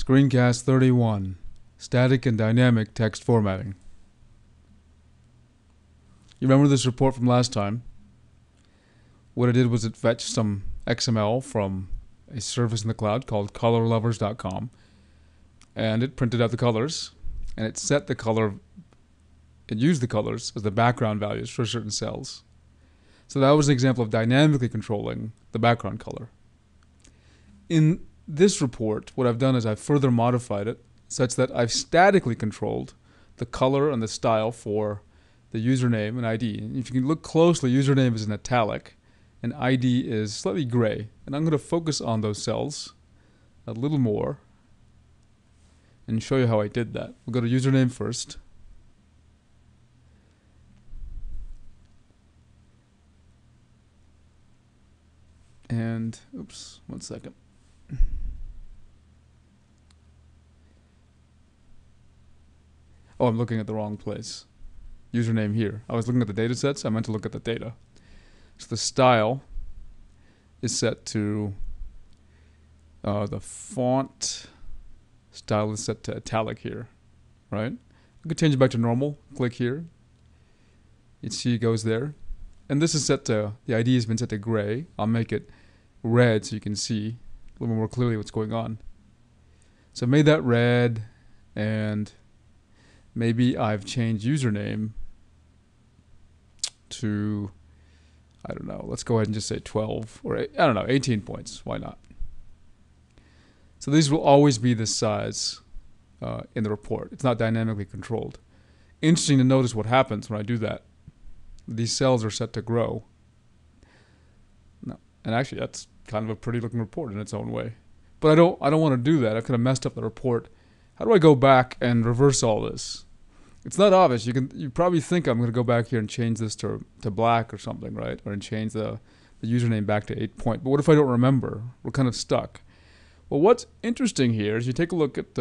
Screencast 31, Static and Dynamic Text Formatting. You remember this report from last time? What it did was it fetched some XML from a service in the cloud called colorlovers.com, and it printed out the colors, and it set the color, it used the colors as the background values for certain cells. So that was an example of dynamically controlling the background color. In this report, what I've done is I've further modified it such that I've statically controlled the color and the style for the username and ID. And if you can look closely, username is in italic and ID is slightly gray. And I'm going to focus on those cells a little more and show you how I did that. We'll go to username first. And, oops, one second. Oh, I'm looking at the wrong place. Username here. I was looking at the data sets. I meant to look at the data. So the style is set to, the font style is set to italic here, right? I could change it back to normal. Click here. You see it goes there. And this is set to, the ID has been set to gray. I'll make it red so you can see a little more clearly what's going on. So I made that red, and maybe I've changed username to, I don't know, let's go ahead and just say 12 or I don't know, 18 points. Why not? So these will always be this size in the report. It's not dynamically controlled. Interesting to notice what happens when I do that. These cells are set to grow. No, and actually that's kind of a pretty looking report in its own way. But I don't want to do that. I could have messed up the report. How do I go back and reverse all this? It's not obvious. You probably think I'm going to go back here and change this to black or something, right? Or and change the username back to 8 point. But what if I don't remember? We're kind of stuck. Well, what's interesting here is you take a look at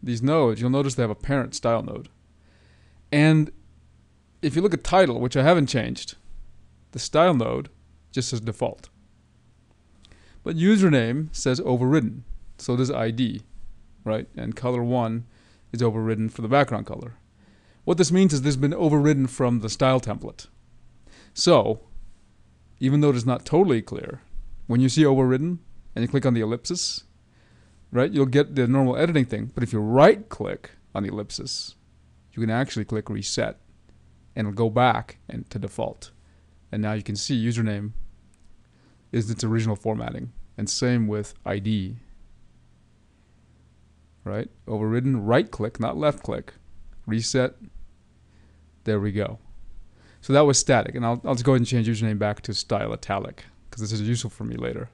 these nodes. You'll notice they have a parent style node. And if you look at title, which I haven't changed, the style node just says default. But username says overridden. So does ID, right? And color 1 is overridden for the background color. What this means is this has been overridden from the style template. So, even though it is not totally clear, when you see overridden and you click on the ellipsis, right, you'll get the normal editing thing. But if you right click on the ellipsis, you can actually click reset and it'll go back and to default. And now you can see username is its original formatting. And same with ID. Right? Overridden, right click, not left click. Reset. There we go. So that was static. And I'll just go ahead and change username back to style italic because this is useful for me later.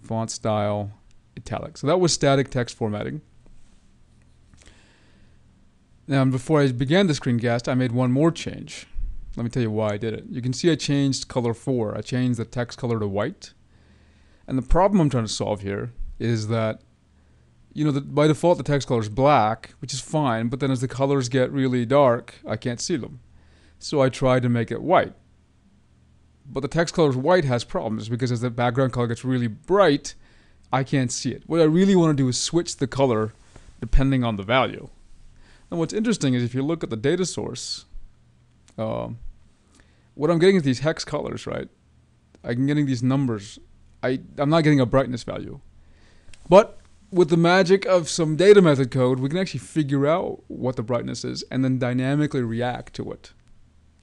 Font style italic. So that was static text formatting. Now, before I began the screencast, I made one more change. Let me tell you why I did it. You can see I changed color 4. I changed the text color to white. And the problem I'm trying to solve here is that, by default the text color is black, which is fine, but then as the colors get really dark, I can't see them. So I tried to make it white. But the text color white has problems because as the background color gets really bright, I can't see it. What I really want to do is switch the color depending on the value. And what's interesting is if you look at the data source, what I'm getting is these hex colors, right? I'm getting these numbers. I'm not getting a brightness value. But with the magic of some data method code, we can actually figure out what the brightness is and then dynamically react to it.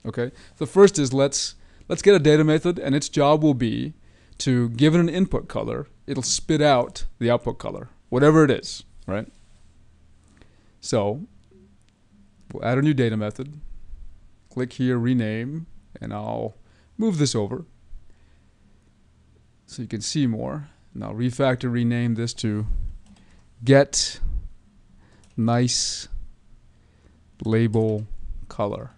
Okay? So first is let's get a data method, and its job will be to give it an input color. It'll spit out the output color, whatever it is, right? So we'll add a new data method. Click here, rename, and I'll move this over so you can see more. And I'll refactor, rename this to get nice label color.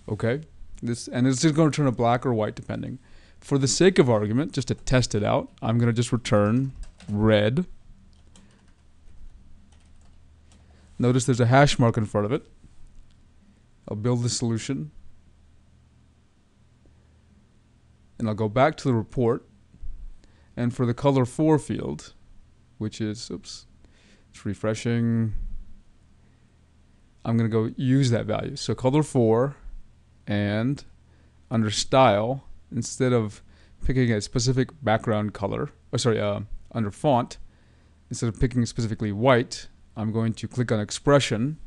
Okay, and it's just going to return a black or white depending. For the sake of argument, just to test it out, I'm going to just return red. Notice there's a hash mark in front of it. I'll build the solution. And I'll go back to the report. And for the color 4 field, which is, oops, it's refreshing, I'm going to go use that value. So color 4, and under style, instead of picking a specific background color, under font, instead of picking specifically white, I'm going to click on expression,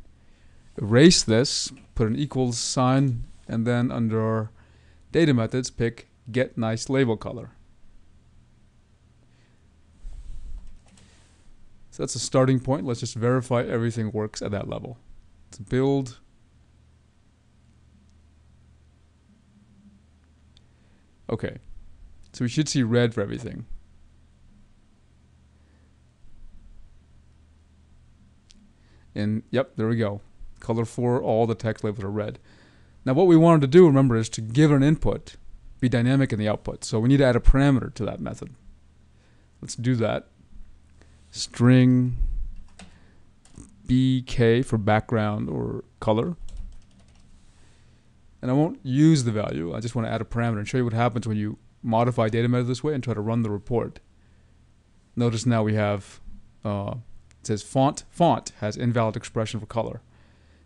erase this, put an equals sign, and then under data methods, pick get nice label color. So that's a starting point. Let's just verify everything works at that level. Let's build. Okay, so we should see red for everything. And yep, there we go. Color 4, all the text labels are red. Now what we wanted to do, remember, is to give an input, be dynamic in the output. So we need to add a parameter to that method. Let's do that. String BK for background or color. And I won't use the value. I just want to add a parameter and show you what happens when you modify data method this way and try to run the report. Notice now we have, it says font has invalid expression for color.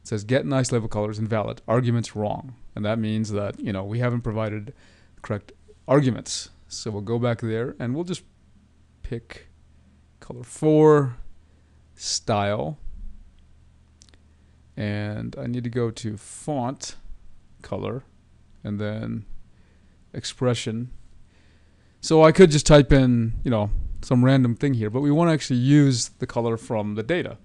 It says get nice label color is invalid, arguments wrong. And that means that, we haven't provided the correct arguments. So we'll go back there and we'll just pick color 4, style, and I need to go to font, color, and then expression. So I could just type in, some random thing here, but we want to actually use the color from the data.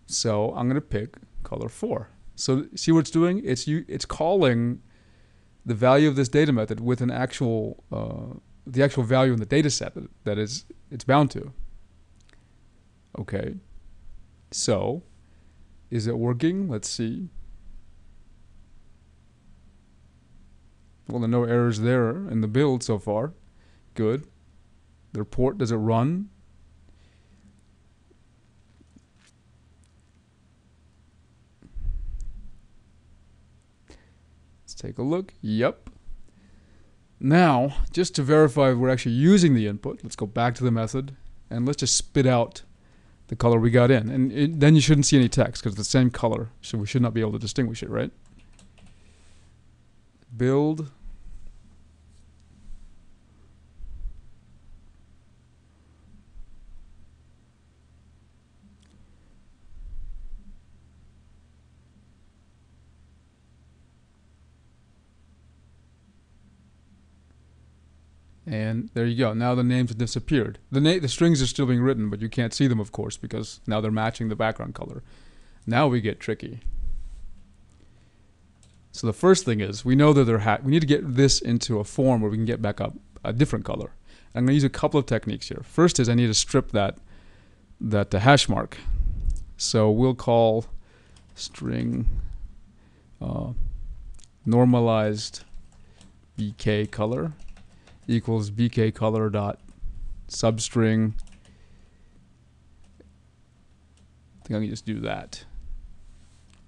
So I'm going to pick color 4. So see what it's doing? It's calling the value of this data method with an actual, the actual value in the data set that it's bound to. Okay, so is it working? Let's see. Well, there are no errors there in the build so far. Good. The report, does it run? Let's take a look. Yep. Now, just to verify we're actually using the input, let's go back to the method and let's just spit out the color we got in. And then you shouldn't see any text because it's the same color, so we should not be able to distinguish it, right? Build. And there you go. Now the names have disappeared. The strings are still being written, but you can't see them, of course, because now they're matching the background color. Now we get tricky. So the first thing is, we know that we need to get this into a form where we can get back up a different color. I'm going to use a couple of techniques here. First is I need to strip that hash mark. So we'll call string normalized bk color equals bk color dot substring. I think I can just do that,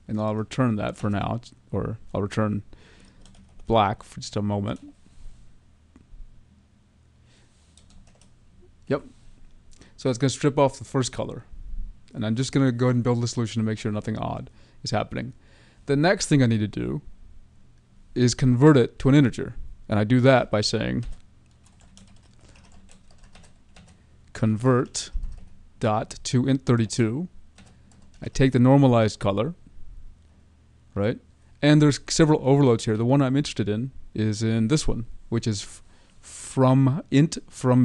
and I'll return that for now, or I'll return black for just a moment. Yep. So it's going to strip off the first color, and I'm just going to go ahead and build the solution to make sure nothing odd is happening. The next thing I need to do is convert it to an integer, and I do that by saying convert dot to int32. I take the normalized color, right? And there's several overloads here. The one I'm interested in is in this one, which is from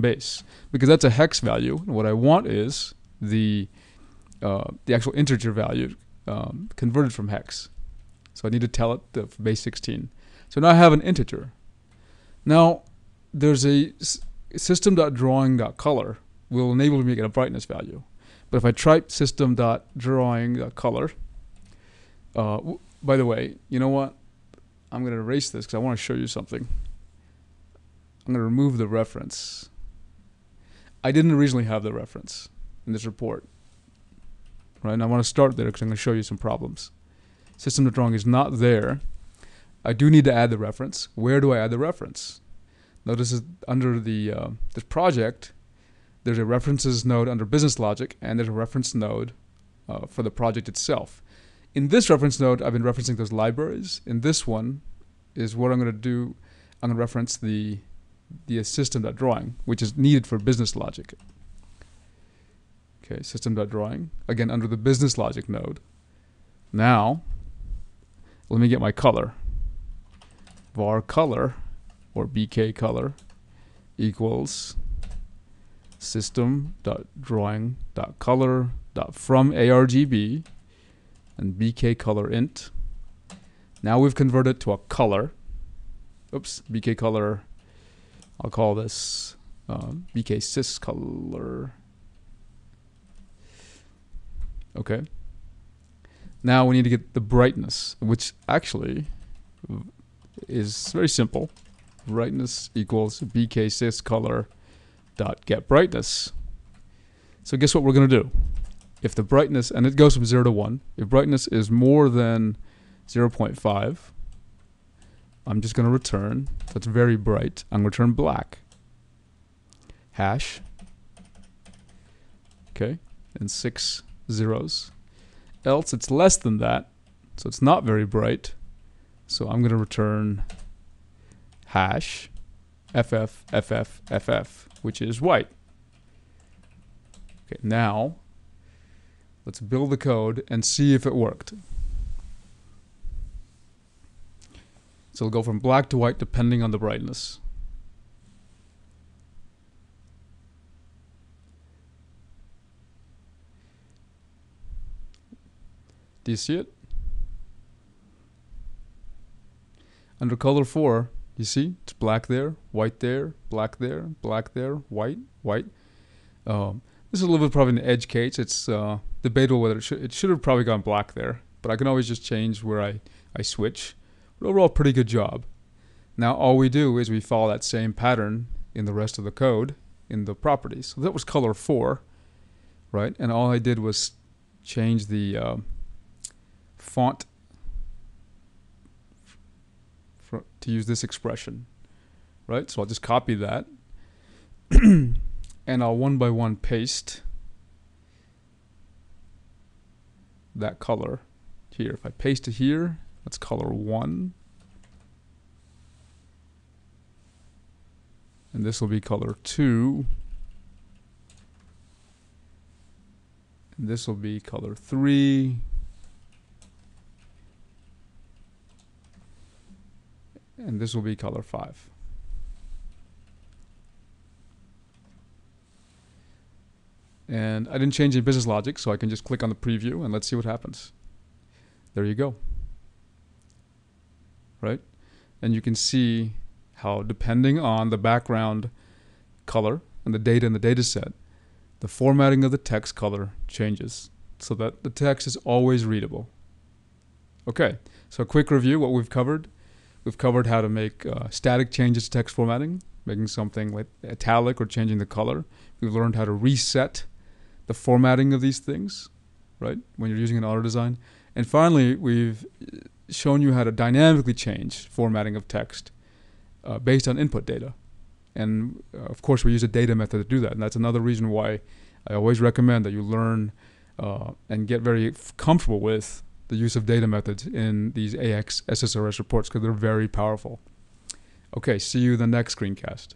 base, because that's a hex value. And what I want is the actual integer value converted from hex. So I need to tell it the base 16. So now I have an integer. Now there's a system.drawing.color will enable me to get a brightness value. But if I type system.drawing.color, by the way, you know what? I'm going to erase this because I want to show you something. I'm going to remove the reference. I didn't originally have the reference in this report, right? And I want to start there because I'm going to show you some problems. System.drawing is not there. I do need to add the reference. Where do I add the reference? Notice that under the this project, there's a references node under business logic, and there's a reference node for the project itself. In this reference node, I've been referencing those libraries. In this one is what I'm going to do. I'm going to reference the system.drawing, which is needed for business logic. Okay, system.drawing, again under the business logic node. Now, let me get my color. Var color, or bk color, equals system.drawing.color.from argb and bk color int. Now we've converted to a color. Oops, bk color, I'll call this bk sys color. Okay. Now we need to get the brightness, which actually is very simple. Brightness equals bk sys color dot get brightness. So guess what we're going to do? If the brightness, and it goes from 0 to 1, if brightness is more than 0.5, I'm just going to return, that's very bright, I'm going to return black. Hash. Okay, and 6 zeros. Else it's less than that, so it's not very bright. So I'm going to return hash ff, which is white. Okay, now let's build the code and see if it worked. So it'll go from black to white depending on the brightness. Do you see it? Under color 4, you see it's black there, white there, black there, black there, white, white. This is a little bit probably an edge case. It's debatable whether it should have probably gone black there, but I can always just change where I switch. But overall, pretty good job. Now all we do is we follow that same pattern in the rest of the code in the properties. So that was color 4, right? And all I did was change the font to use this expression, right? So I'll just copy that and I'll one by one paste that color here. If I paste it here, that's color 1, and this will be color 2, and this will be color 3, and this will be color 5. And I didn't change any business logic, so I can just click on the preview and let's see what happens. There you go. Right? And you can see how, depending on the background color and the data in the data set, the formatting of the text color changes so that the text is always readable. Okay, so a quick review what we've covered. We've covered how to make static changes to text formatting, making something like italic or changing the color. We've learned how to reset the formatting of these things, right, when you're using an auto design. And finally, we've shown you how to dynamically change formatting of text based on input data. And of course, we use a data method to do that. And that's another reason why I always recommend that you learn and get very comfortable with the use of data methods in these AX SSRS reports, because they're very powerful. Okay, see you in the next screencast.